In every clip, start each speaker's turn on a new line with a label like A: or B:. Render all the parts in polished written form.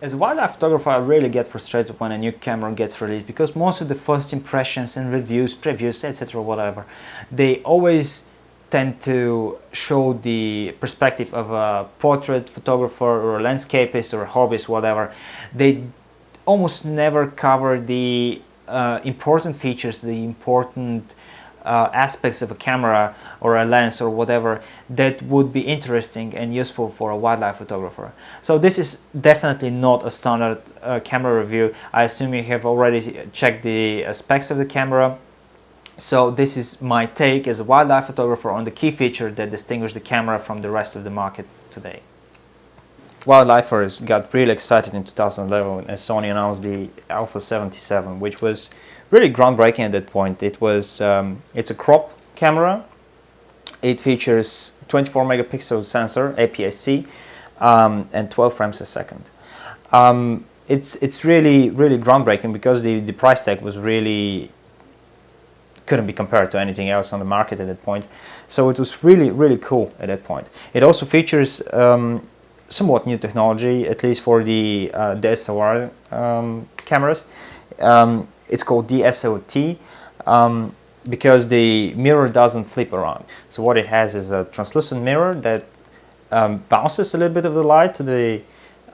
A: As a wildlife photographer, I really get frustrated when a new camera gets released, because most of the first impressions and reviews, previews, etc., whatever, they always tend to show the perspective of a portrait photographer or a landscapist or a hobbyist, whatever. They almost never cover the important features, the important aspects of a camera or a lens or whatever that would be interesting and useful for a wildlife photographer. So this is definitely not a standard camera review. I assume you have already checked the specs of the camera. So this is my take as a wildlife photographer on the key feature that distinguish the camera from the rest of the market today. Wildlifers got really excited in 2011 as Sony announced the A77, which was really groundbreaking at that point. It was it's a crop camera. It features 24 megapixel sensor, APS-C, and 12 frames a second. It's really groundbreaking because the price tag was really couldn't be compared to anything else on the market at that point. So it was really cool at that point. It also features somewhat new technology, at least for the DSLR cameras. It's called DSLT because the mirror doesn't flip around. So what it has is a translucent mirror that bounces a little bit of the light to the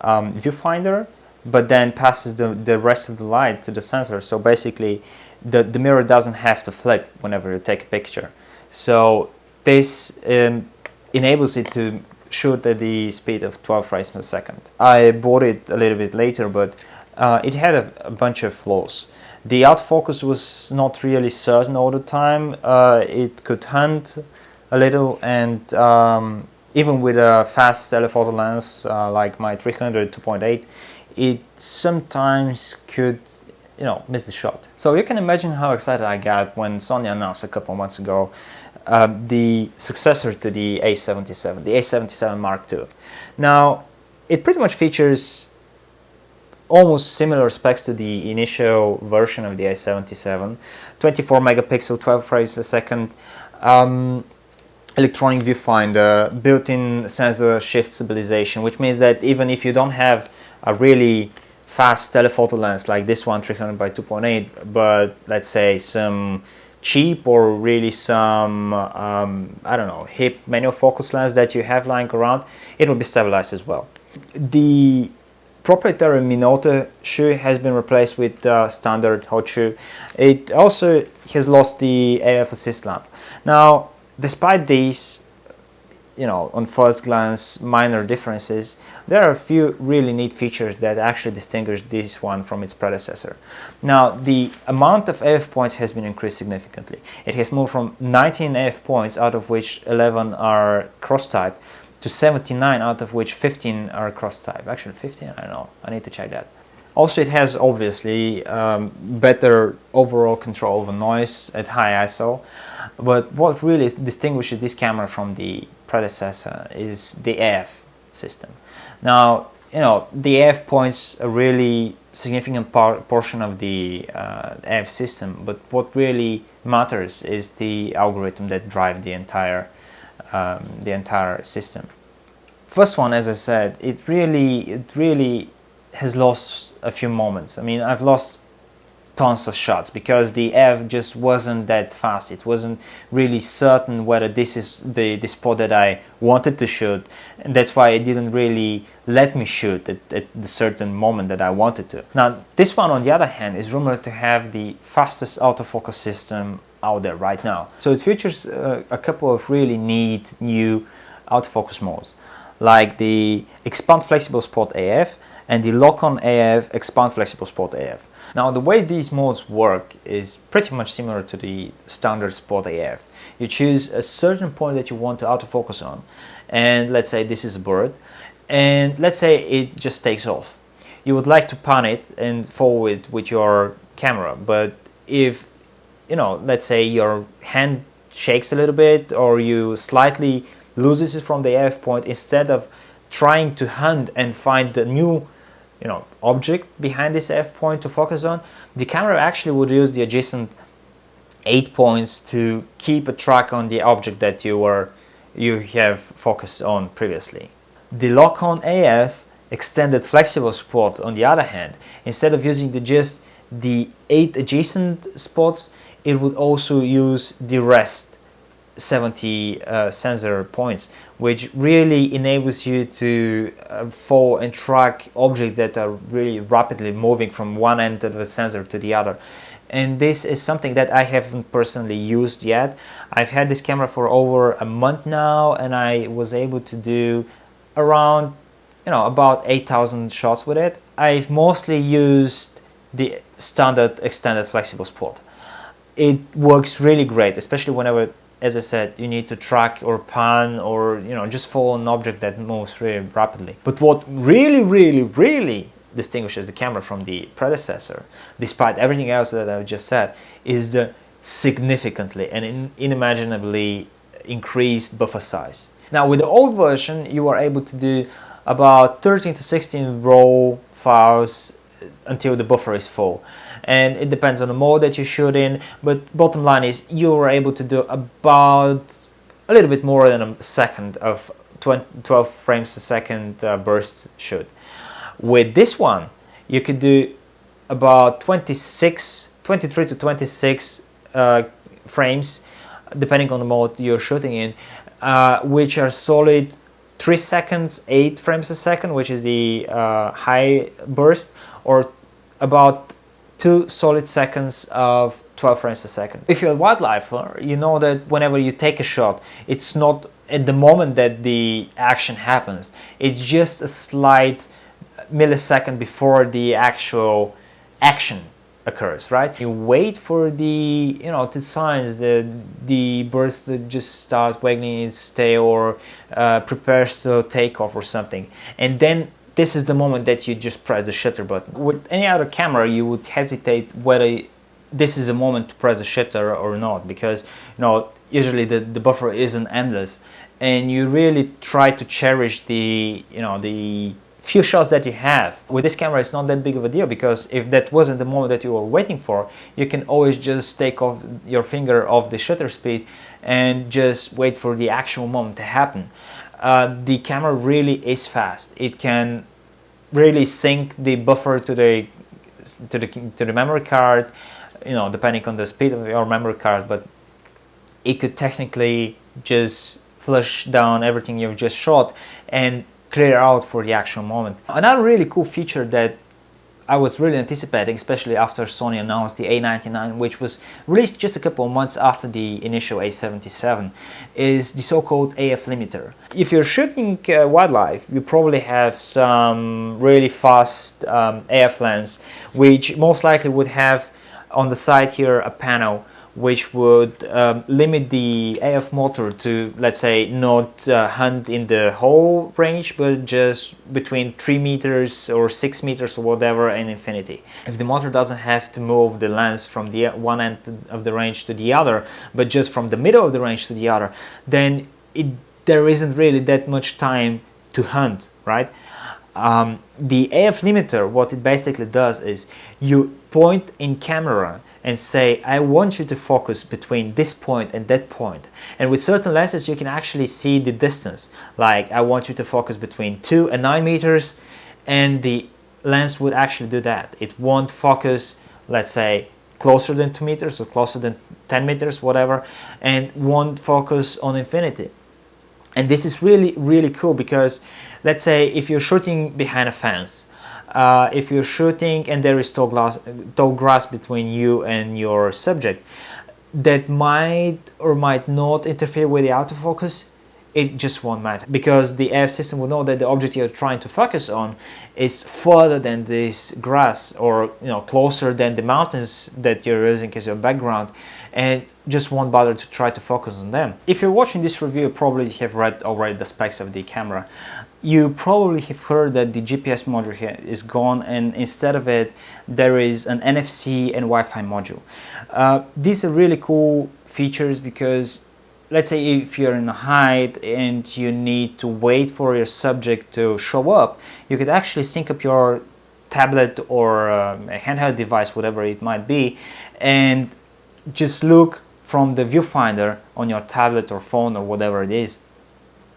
A: viewfinder, but then passes the rest of the light to the sensor. So basically the mirror doesn't have to flip whenever you take a picture. So this enables it to shoot at the speed of 12 frames per second. I bought it a little bit later, but it had a bunch of flaws. The autofocus was not really certain all the time. It could hunt a little, and even with a fast telephoto lens like my 300 2.8, it sometimes could, miss the shot. So you can imagine how excited I got when Sony announced a couple months ago the successor to the A77, the A77 Mark II. Now, it pretty much features almost similar specs to the initial version of the A77, 24 megapixel, 12 frames a second, electronic viewfinder, built-in sensor shift stabilization, which means that even if you don't have a really fast telephoto lens like this one, 300 by 2.8, but let's say some cheap or really some I don't know, hip manual focus lens that you have lying around, it will be stabilized as well. The proprietary Minolta shoe has been replaced with standard hot shoe. It also has lost the AF assist lamp. Now, despite these, on first glance minor differences, there are a few really neat features that actually distinguish this one from its predecessor. Now, the amount of AF points has been increased significantly. It has moved from 19 AF points, out of which 11 are cross-type, to 79, out of which 15 are cross-type. Actually 15, I don't know, I need to check that. Also, it has obviously better overall control over noise at high ISO, but what really distinguishes this camera from the predecessor is the AF system. Now, the AF points a really significant portion of the AF system, but what really matters is the algorithm that drives the entire system. First one, as I said, it really has lost a few moments. I mean, I've lost tons of shots because the AF just wasn't that fast. It wasn't really certain whether this is the spot that I wanted to shoot, and that's why it didn't really let me shoot at the certain moment that I wanted to. Now, this one, on the other hand, is rumored to have the fastest autofocus system out there right now. So it features a couple of really neat new autofocus modes, like the Expand Flexible Spot AF and the Lock-on AF Expand Flexible Spot AF. Now, the way these modes work is pretty much similar to the standard Spot AF. You choose a certain point that you want to autofocus on, and let's say this is a bird, and let's say it just takes off. You would like to pan it and follow it with your camera, but if let's say your hand shakes a little bit or you slightly loses it from the AF point, instead of trying to hunt and find the new object behind this AF point to focus on, the camera actually would use the adjacent 8 points to keep a track on the object that you have focused on previously. The Lock-on AF extended flexible spot, on the other hand, instead of using just the 8 adjacent spots, it would also use the rest 70 sensor points, which really enables you to follow and track objects that are really rapidly moving from one end of the sensor to the other. And this is something that I haven't personally used yet. I've had this camera for over a month now, and I was able to do around, about 8,000 shots with it. I've mostly used the standard extended flexible spot. It works really great, especially whenever, as I said, you need to track or pan or just follow an object that moves really rapidly. But what really distinguishes the camera from the predecessor, despite everything else that I've just said, is the significantly and unimaginably increased buffer size. Now, with the old version, you are able to do about 13 to 16 raw files until the buffer is full, and it depends on the mode that you shoot in, but bottom line is you are able to do about a little bit more than a second of 12 frames a second burst shoot. With this one, you could do about 23 to 26 frames, depending on the mode you're shooting in, which are solid 3 seconds, 8 frames a second, which is the high burst, or about 2 solid seconds of 12 frames a second. If you're a wildlifer, you know that whenever you take a shot, it's not at the moment that the action happens. It's just a slight millisecond before the actual action occurs, right? You wait for the the signs that the bird to just start wagging its tail or prepares to take off or something, and then this is the moment that you just press the shutter button. With any other camera, you would hesitate whether this is a moment to press the shutter or not, because usually the buffer isn't endless, and you really try to cherish the the few shots that you have. With this camera, it's not that big of a deal, because if that wasn't the moment that you were waiting for, you can always just take off your finger off the shutter speed and just wait for the actual moment to happen. The camera really is fast. It can really sync the buffer to the memory card, depending on the speed of your memory card, but it could technically just flush down everything you've just shot and clear out for the actual moment. Another really cool feature that I was really anticipating, especially after Sony announced the A99, which was released just a couple of months after the initial A77, is the so-called AF limiter. If you're shooting wildlife, you probably have some really fast AF lens, which most likely would have on the side here a panel which would limit the AF motor to, let's say, not hunt in the whole range, but just between 3 meters or 6 meters or whatever and infinity. If the motor doesn't have to move the lens from the one end of the range to the other, but just from the middle of the range to the other, then there isn't really that much time to hunt, right? The AF limiter, what it basically does is you point in camera and say, I want you to focus between this point and that point. And with certain lenses, you can actually see the distance. Like, I want you to focus between 2 and 9 meters, and the lens would actually do that. It won't focus, let's say, closer than 2 meters or closer than 10 meters, whatever, and won't focus on infinity. And this is really cool, because let's say if you're shooting behind a fence, if you're shooting and there is tall grass between you and your subject, that might or might not interfere with the autofocus, it just won't matter, because the AF system will know that the object you're trying to focus on is further than this grass, or closer than the mountains that you're using as your background, and just won't bother to try to focus on them. If you're watching this review, you probably have read already the specs of the camera. You probably have heard that the GPS module here is gone, and instead of it there is an NFC and Wi-Fi module. These are really cool features, because let's say if you're in a height and you need to wait for your subject to show up, you could actually sync up your tablet or a handheld device, whatever it might be, and just look from the viewfinder on your tablet or phone or whatever it is.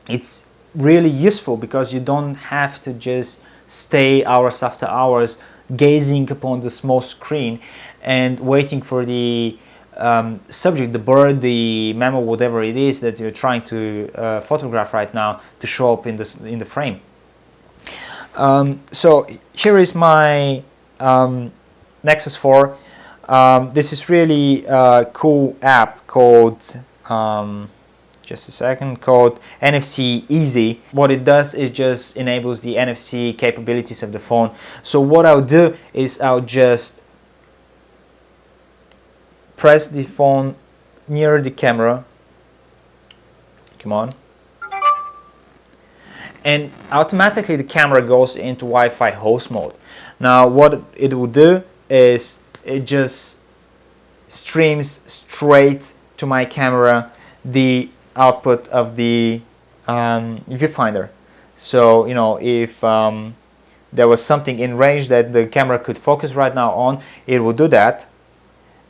A: It's really useful, because you don't have to just stay hours after hours gazing upon the small screen and waiting for the subject, the bird, the mammal, whatever it is that you're trying to photograph right now, to show up in the frame. So here is my Nexus 4. This is really a cool app called just a second, called NFC Easy. What it does is just enables the NFC capabilities of the phone. So what I'll do is I'll just press the phone near the camera. Come on. And automatically the camera goes into Wi-Fi host mode. Now what it will do is it just streams straight to my camera the output of the viewfinder. So, you know, if there was something in range that the camera could focus right now on, it will do that.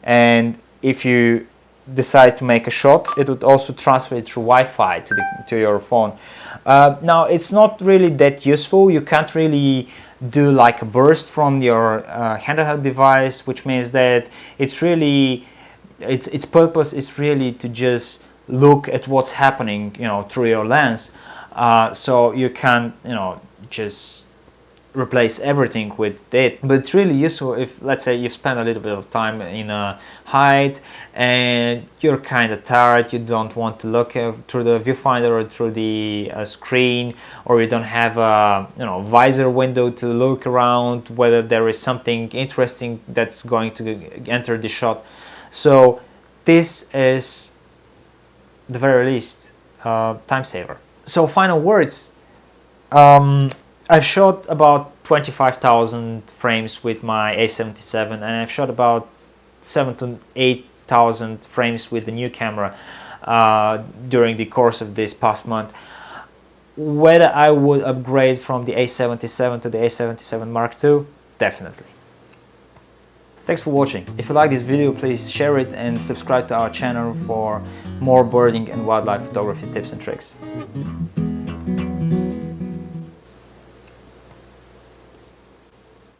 A: And if you decide to make a shot, it would also transfer it through Wi-Fi to your phone. Now, it's not really that useful. You can't really do like a burst from your handheld device, which means that it's really its purpose is really to just look at what's happening, you know, through your lens. So you can, you know, just replace everything with it. But it's really useful if, let's say, you've spent a little bit of time in a hide and you're kind of tired, you don't want to look through the viewfinder or through the screen, or you don't have a, you know, visor window to look around whether there is something interesting that's going to enter the shot. So this is the very least time saver. So final words. I've shot about 25,000 frames with my A77, and I've shot about 7,000 to 8,000 frames with the new camera during the course of this past month. Whether I would upgrade from the A77 to the A77 Mark II? Definitely. Thanks for watching. If you like this video, please share it and subscribe to our channel for more birding and wildlife photography tips and tricks.